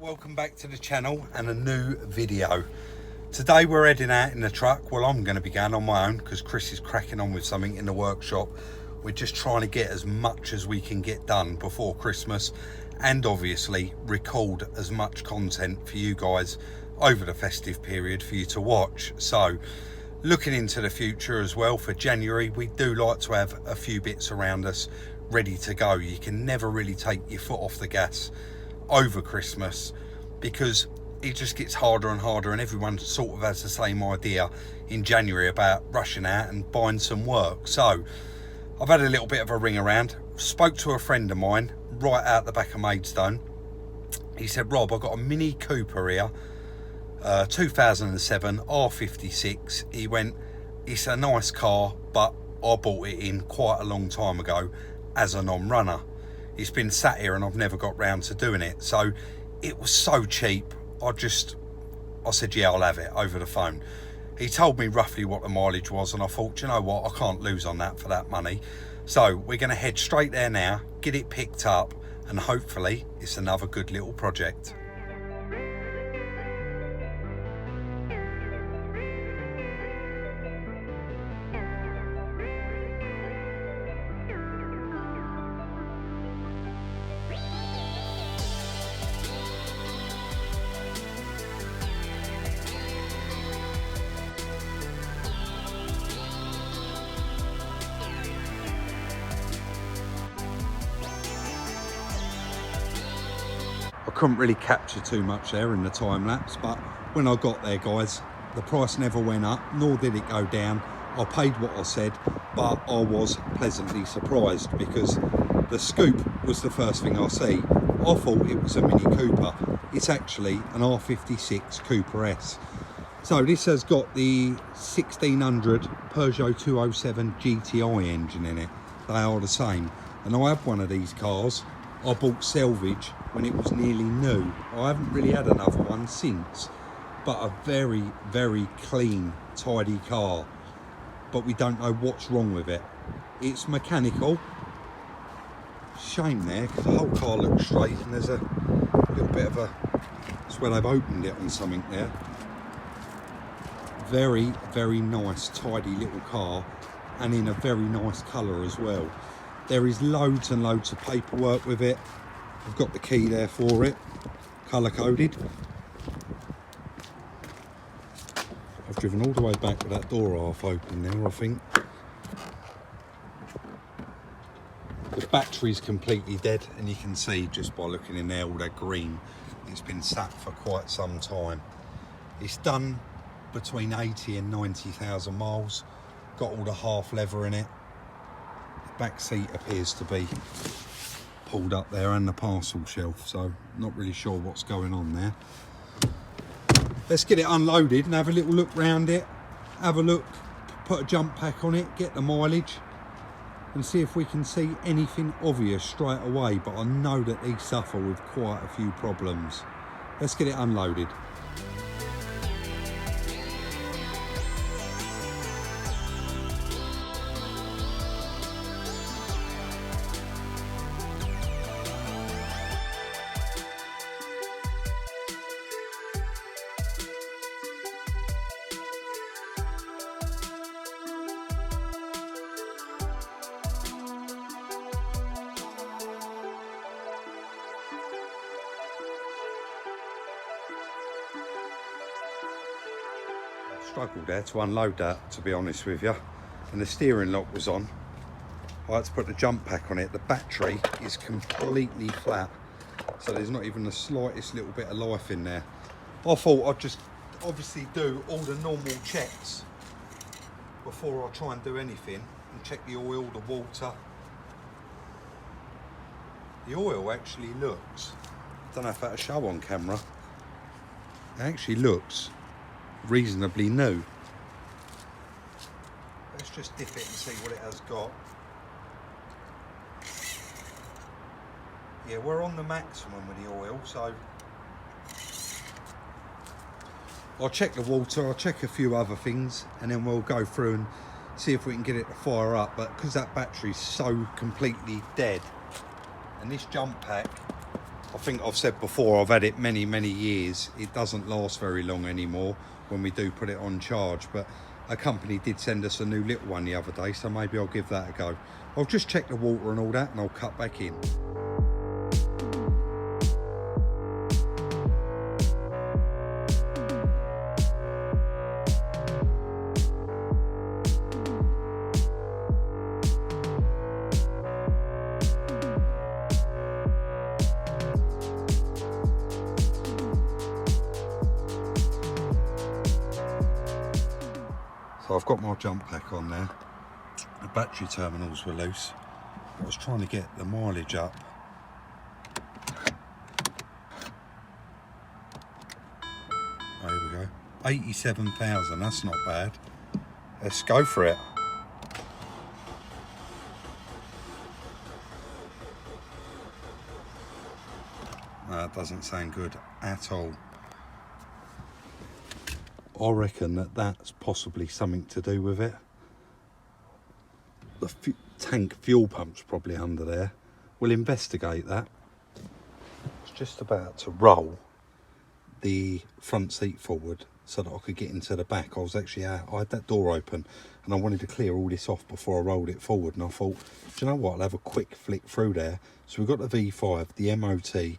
welcome back to the channel and a new video. Today we're heading out in the truck. Well, I'm going to be going on my own because Chris is cracking on with something in the workshop. We're just trying to get as much as we can get done before Christmas and obviously record as much content for you guys over the festive period for you to watch. So looking into the future as well, for January we do like to have a few bits around us ready to go. You can never really take your foot off the gas over Christmas because it just gets harder and harder, and everyone sort of has the same idea in January about rushing out and buying some work. So I've had a little bit of a ring around, spoke to a friend of mine right out the back of Maidstone. He said, Rob, I've got a Mini Cooper here, 2007 R56. He went, it's a nice car, but I bought it in quite a long time ago as a non-runner. It's been sat here and I've never got round to doing it. So it was so cheap, I said, yeah, I'll have it over the phone. He told me roughly what the mileage was, and I thought, you know what, I can't lose on that for that money. So we're going to head straight there now, get it picked up, and hopefully it's another good little project. I couldn't really capture too much there in the time lapse, but when I got there, guys, the price never went up, nor did it go down. I paid what I said, but I was pleasantly surprised because the scoop was the first thing I see. I thought it was a Mini Cooper. It's actually an R56 Cooper S. So this has got the 1600 Peugeot 207 GTI engine in it. They are the same. And I have one of these cars. I bought Salvage when it was nearly new. I haven't really had another one since, but a very, very clean, tidy car. But we don't know what's wrong with it. It's mechanical. Shame there, because the whole car looks straight, and there's a little bit of a, that's where they've opened it on something there. Very, very nice, tidy little car, and in a very nice colour as well. There is loads and loads of paperwork with it. I've got the key there for it, colour coded. I've driven all the way back with that door half open now, I think. The battery's completely dead, and you can see just by looking in there all that green, it's been sat for quite some time. It's done between 80 and 90,000 miles, got all the half leather in it. Back seat appears to be pulled up there, and the parcel shelf, so not really sure what's going on there. Let's get it unloaded and have a little look round it, have a look, put a jump pack on it, get the mileage, and see if we can see anything obvious straight away. But I know that these suffer with quite a few problems. Let's get it unloaded. Struggled there to unload that, to be honest with you, and the steering lock was on. I had to put the jump pack on it. The battery is completely flat, so there's not even the slightest little bit of life in there. I thought I'd just obviously do all the normal checks before I try and do anything, and check the oil, the water. The oil actually looks, I don't know if that'll show on camera, it actually looks reasonably new. Let's just dip it and see what it has got. Yeah, we're on the maximum with the oil, so I'll check the water, I'll check a few other things, and then we'll go through and see if we can get it to fire up. But because that battery's so completely dead, and this jump pack I think I've said before, I've had it many years. It doesn't last very long anymore when we do put it on charge, but a company did send us a new little one the other day, so maybe I'll give that a go. I'll just check the water and all that, and I'll cut back in. So I've got my jump pack on there. The battery terminals were loose. I was trying to get the mileage up. There we go. 87,000, that's not bad. Let's go for it. That doesn't sound good at all. I reckon that that's possibly something to do with it. The tank fuel pump's probably under there. We'll investigate that. It's just about to roll the front seat forward so that I could get into the back. I was actually out, I had that door open and I wanted to clear all this off before I rolled it forward, and I thought, do you know what, I'll have a quick flick through there. So we've got the V5, the MOT,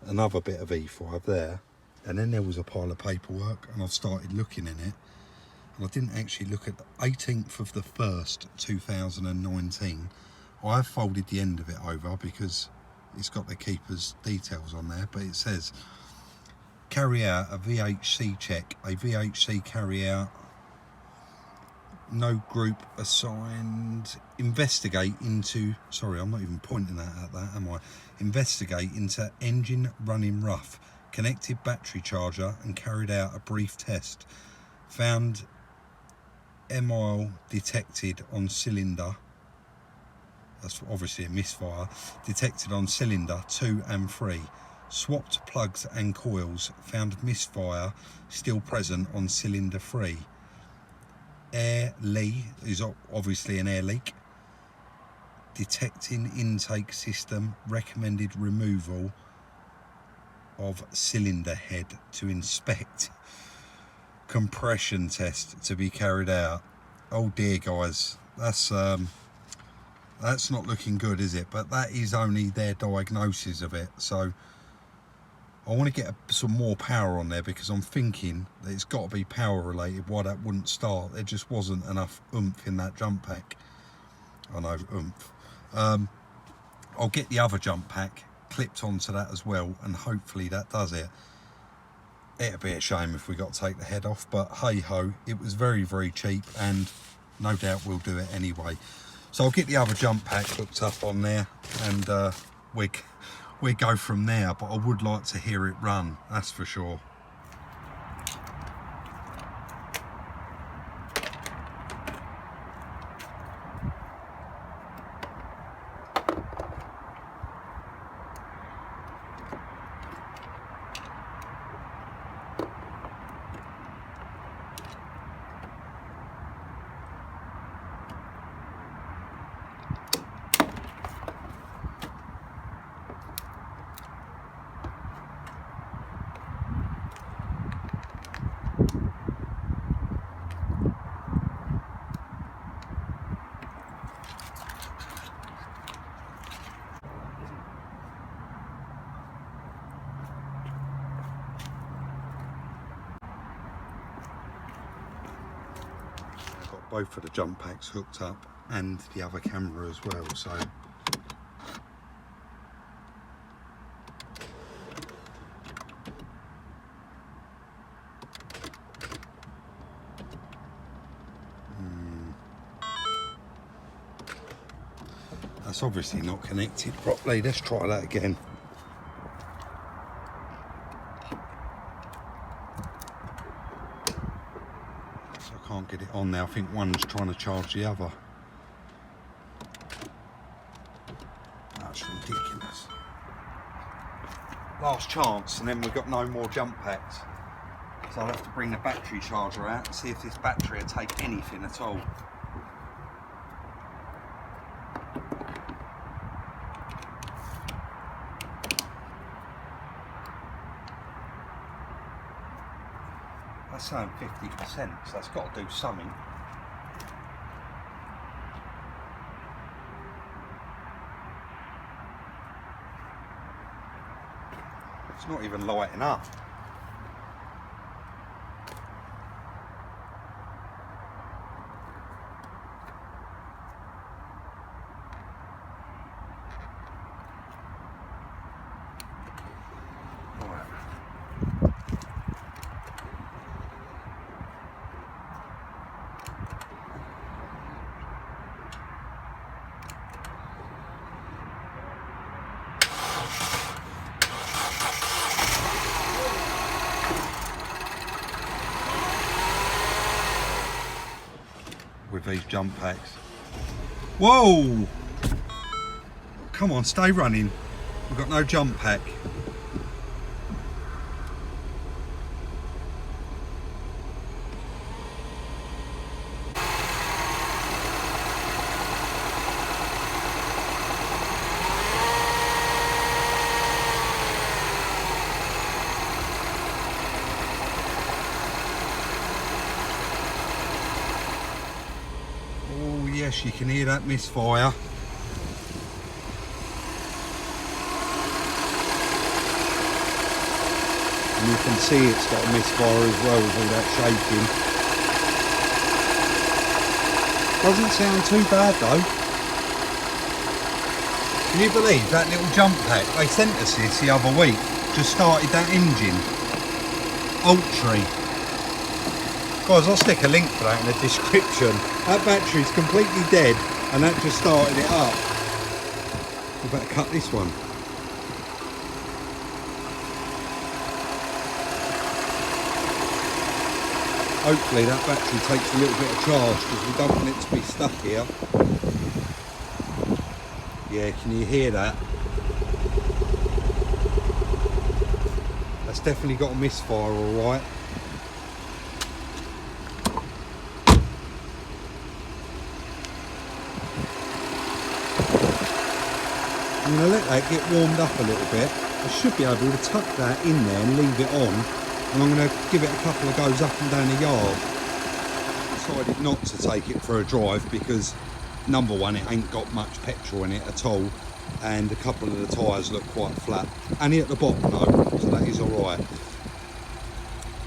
another bit of V5 there. And then there was a pile of paperwork, and I've started looking in it. And I didn't actually look at the 18th of the 1st, 2019. I've folded the end of it over because it's got the keeper's details on there, but it says, carry out a VHC check. A VHC carry out, no group assigned, investigate into, sorry, I'm not even pointing that at that, am I? Investigate into engine running rough. Connected battery charger and carried out a brief test. Found MOL detected on cylinder. That's obviously a misfire. Detected on cylinder 2 and 3. Swapped plugs and coils. Found misfire still present on cylinder 3. Air leak is obviously an air leak. Detecting intake system. Recommended removal of cylinder head to inspect. Compression test to be carried out. Oh dear, guys, that's not looking good, is it? But that is only their diagnosis of it. So I want to get some more power on there, because I'm thinking that it's got to be power related why that wouldn't start. There just wasn't enough oomph in that jump pack. I know, oomph. I'll get the other jump pack clipped onto that as well, and hopefully that does it. It'd be a shame if we got to take the head off, but hey ho, it was very cheap, and no doubt we'll do it anyway. So I'll get the other jump pack hooked up on there, and we go from there. But I would like to hear it run, that's for sure. Both of the jump packs hooked up and the other camera as well, so that's obviously not connected properly. Let's try that again. Can't get it on there. I think one's trying to charge the other. That's ridiculous. Last chance, and then we've got no more jump packs. So I'll have to bring the battery charger out and see if this battery will take anything at all. It's saying 50%, so that's got to do something. It's not even lighting up. With these jump packs. Whoa! Come on, stay running. We've got no jump pack. Yes, you can hear that misfire. And you can see it's got a misfire as well with all that shaking. Doesn't sound too bad though. Can you believe that little jump pack? They sent us this the other week. Just started that engine. Ultra. Guys, I'll stick a link for that in the description. That battery's completely dead and that just started it up. We better cut this one. Hopefully that battery takes a little bit of charge because we don't want it to be stuck here. Yeah, can you hear that? That's definitely got a misfire, alright. I'm going to let that get warmed up a little bit. I should be able to tuck that in there and leave it on, and I'm going to give it a couple of goes up and down the yard. Decided not to take it for a drive because number one, it ain't got much petrol in it at all, and a couple of the tyres look quite flat. Only at the bottom though, so that is alright.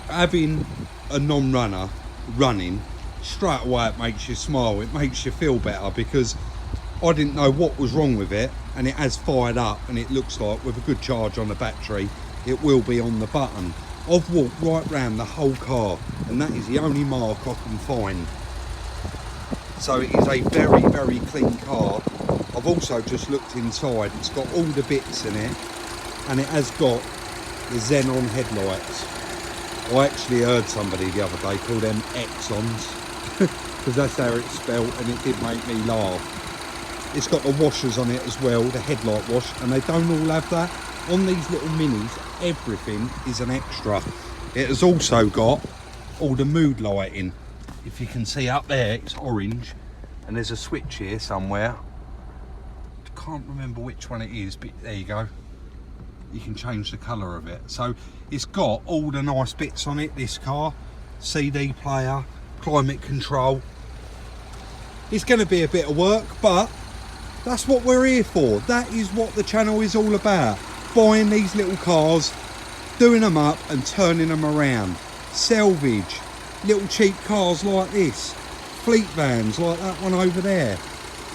Having a non-runner running, straight away it makes you smile, it makes you feel better, because I didn't know what was wrong with it, and it has fired up, and it looks like with a good charge on the battery it will be on the button. I've walked right round the whole car and that is the only mark I can find. So it is a very, very clean car. I've also just looked inside, it's got all the bits in it, and it has got the xenon headlights. I actually heard somebody the other day call them Exons because that's how it's spelt, and it did make me laugh. It's got the washers on it as well, the headlight wash, and they don't all have that. On these little minis, everything is an extra. It has also got all the mood lighting. If you can see up there, it's orange, and there's a switch here somewhere. I can't remember which one it is, but there you go. You can change the colour of it. So it's got all the nice bits on it, this car. CD player, climate control. It's going to be a bit of work, but that's what we're here for. That is what the channel is all about. Buying these little cars, doing them up and turning them around. Salvage, little cheap cars like this. Fleet vans like that one over there.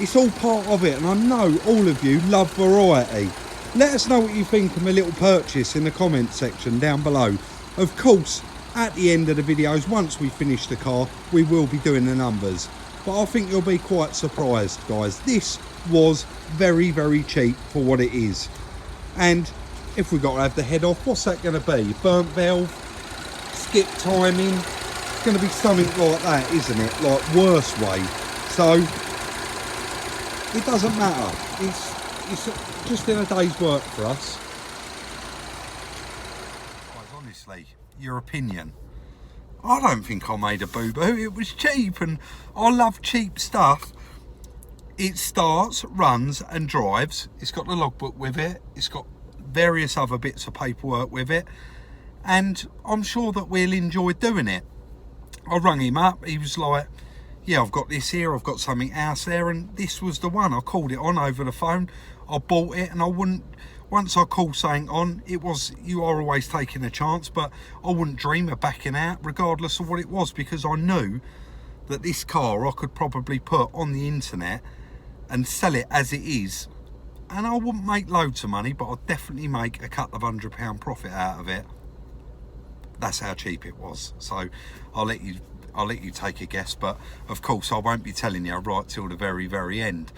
It's all part of it, and I know all of you love variety. Let us know what you think of my little purchase in the comment section down below. Of course, at the end of the videos, once we finish the car, we will be doing the numbers. But I think you'll be quite surprised, guys. This was very, very cheap for what it is. And if we've got to have the head off, what's that going to be? Burnt valve? Skip timing? It's going to be something like that, isn't it? Like worst way. So it doesn't matter. It's just in a day's work for us. Guys, honestly, your opinion. I don't think I made a boo-boo. It was cheap, and I love cheap stuff. It starts, runs and drives. It's got the logbook with it. It's got various other bits of paperwork with it. and I'm sure that we'll enjoy doing it. I rung him up, he was like, yeah, I've got this here, I've got something else there, and this was the one. I called it on over the phone, I bought it, and I wouldn't, once I called something on, it was, you are always taking a chance, but I wouldn't dream of backing out regardless of what it was, because I knew that this car I could probably put on the internet and sell it as it is, and I wouldn't make loads of money, but I'd definitely make a couple of £100 profit out of it. That's how cheap it was. So I'll let you take a guess, but of course I won't be telling you right till the very end.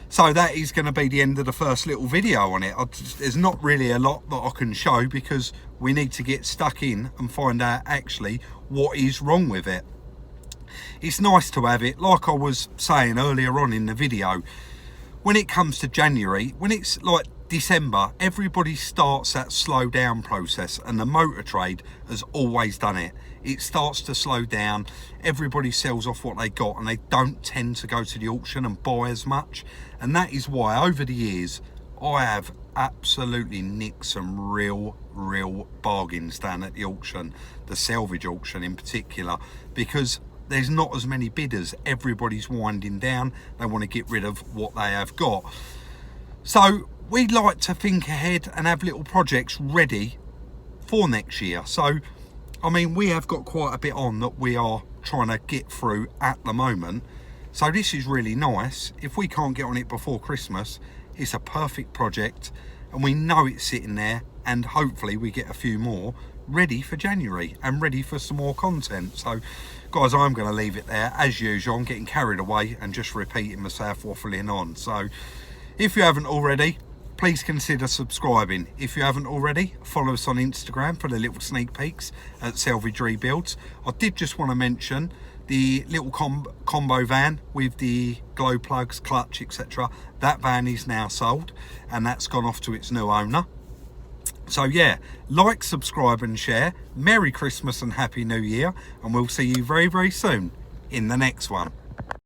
So that is going to be the end of the first little video on it. There's not really a lot that I can show, because we need to get stuck in and find out actually what is wrong with it. It's nice to have it, like I was saying earlier on in the video, when it comes to January, when it's like December, everybody starts that slow down process, and the motor trade has always done it. It starts to slow down, everybody sells off what they got, and they don't tend to go to the auction and buy as much. And that is why over the years I have absolutely nicked some real bargains down at the auction, the salvage auction in particular, because there's not as many bidders. Everybody's winding down, they want to get rid of what they have got. So we like to think ahead and have little projects ready for next year. So I mean, we have got quite a bit on that we are trying to get through at the moment. So this is really nice. If we can't get on it before Christmas, it's a perfect project, and we know it's sitting there, and hopefully we get a few more ready for January and ready for some more content. So guys, I'm going to leave it there. As usual, I'm getting carried away and just repeating myself, waffling on. So if you haven't already, please consider subscribing. If you haven't already, follow us on Instagram for the little sneak peeks at Salvagerebuilds. I did just want to mention the little combo van with the glow plugs, clutch, etc. That van is now sold, and that's gone off to its new owner. So yeah, like, subscribe and share. Merry Christmas and Happy New Year, and we'll see you very soon in the next one.